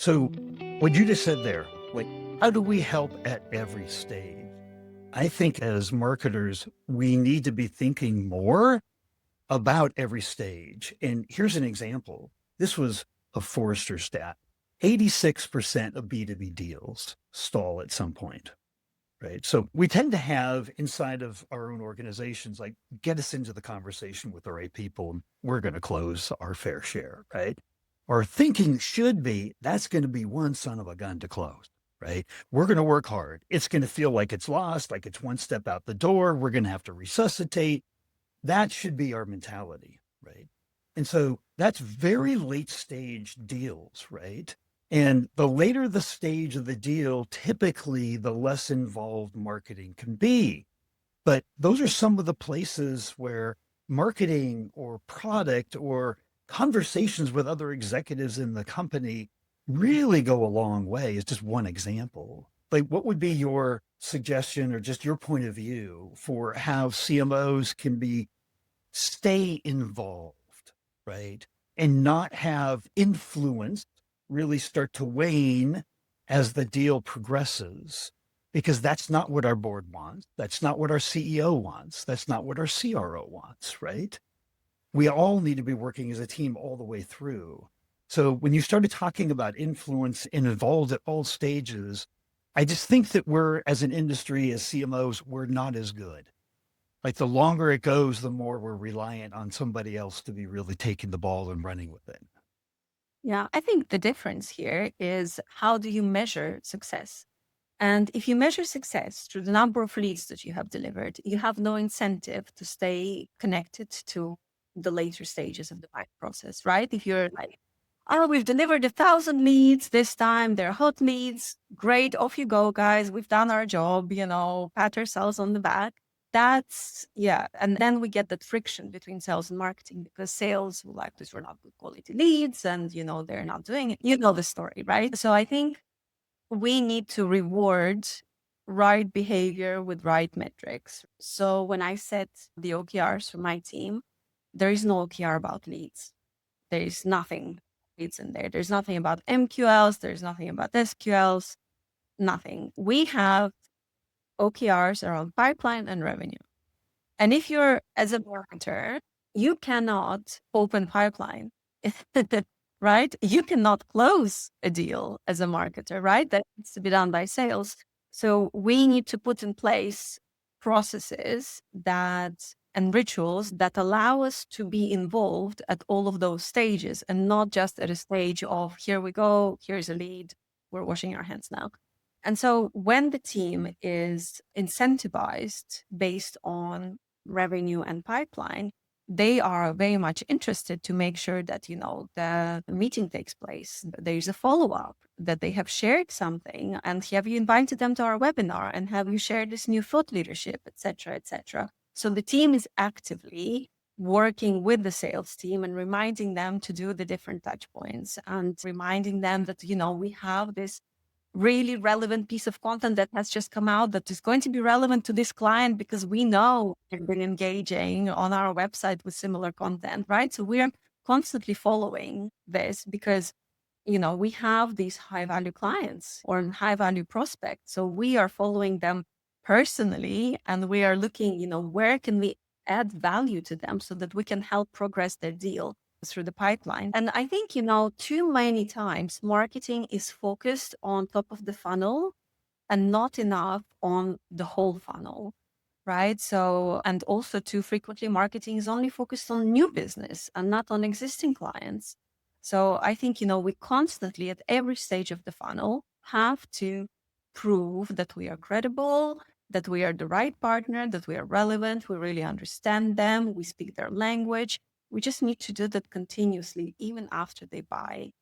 So, what you just said there, like, how do we help at every stage? I think as marketers, we need to be thinking more about every stage. And here's an example. This was a Forrester stat. 86% of B2B deals stall at some point, right? So we tend to have inside of our own organizations, like get us into the conversation with the right people, and we're going to close our fair share, right? Our thinking should be that's going to be one son of a gun to close, right? We're going to work hard. It's going to feel like it's lost, like it's one step out the door. We're going to have to resuscitate. That should be our mentality, right? And so that's very late stage deals, right? And the later the stage of the deal, typically the less involved marketing can be. But those are some of the places where marketing or product or conversations with other executives in the company really go a long way. Is just one example. Like, what would be your suggestion or just your point of view for how CMOs can be stay involved, right? And not have influence really start to wane as the deal progresses, because that's not what our board wants. That's not what our CEO wants. That's not what our CRO wants, right? We all need to be working as a team all the way through. So when you started talking about influence and involved at all stages, I just think that we're, as an industry, as CMOs, we're not as good. Like the longer it goes, the more we're reliant on somebody else to be really taking the ball and running with it. Yeah, I think the difference here is how do you measure success? And if you measure success through the number of leads that you have delivered, you have no incentive to stay connected to the later stages of the buying process, right? If you're like, oh, we've delivered 1,000 leads this time, they're hot leads, great, off you go, guys, we've done our job, pat ourselves on the back. That's, yeah. And then we get that friction between sales and marketing because sales will like, these were not good quality leads and, they're not doing it. You know the story, right? So I think we need to reward right behavior with right metrics. So when I set the OKRs for my team, there is no OKR about leads. There is nothing leads in there. There's nothing about MQLs. There's nothing about SQLs. Nothing. We have OKRs around pipeline and revenue. And if you're as a marketer, you cannot open pipeline, right? You cannot close a deal as a marketer, right? That needs to be done by sales. So we need to put in place processes that and rituals that allow us to be involved at all of those stages and not just at a stage of here we go, here's a lead, we're washing our hands now. And so when the team is incentivized based on revenue and pipeline, they are very much interested to make sure that, the meeting takes place. There's a follow-up, that they have shared something. And have you invited them to our webinar? And have you shared this new thought leadership, et cetera, et cetera? So the team is actively working with the sales team and reminding them to do the different touch points and reminding them that, we have this really relevant piece of content that has just come out that is going to be relevant to this client because we know they've been engaging on our website with similar content, right? So we are constantly following this because, we have these high value clients or high value prospects. So we are following them personally and we are looking, where can we add value to them so that we can help progress their deal through the pipeline. And I think, too many times marketing is focused on top of the funnel and not enough on the whole funnel. Right. So, and also too frequently marketing is only focused on new business and not on existing clients. So I think, we constantly at every stage of the funnel have to prove that we are credible, that we are the right partner, that we are relevant, we really understand them, we speak their language. We just need to do that continuously, even after they buy.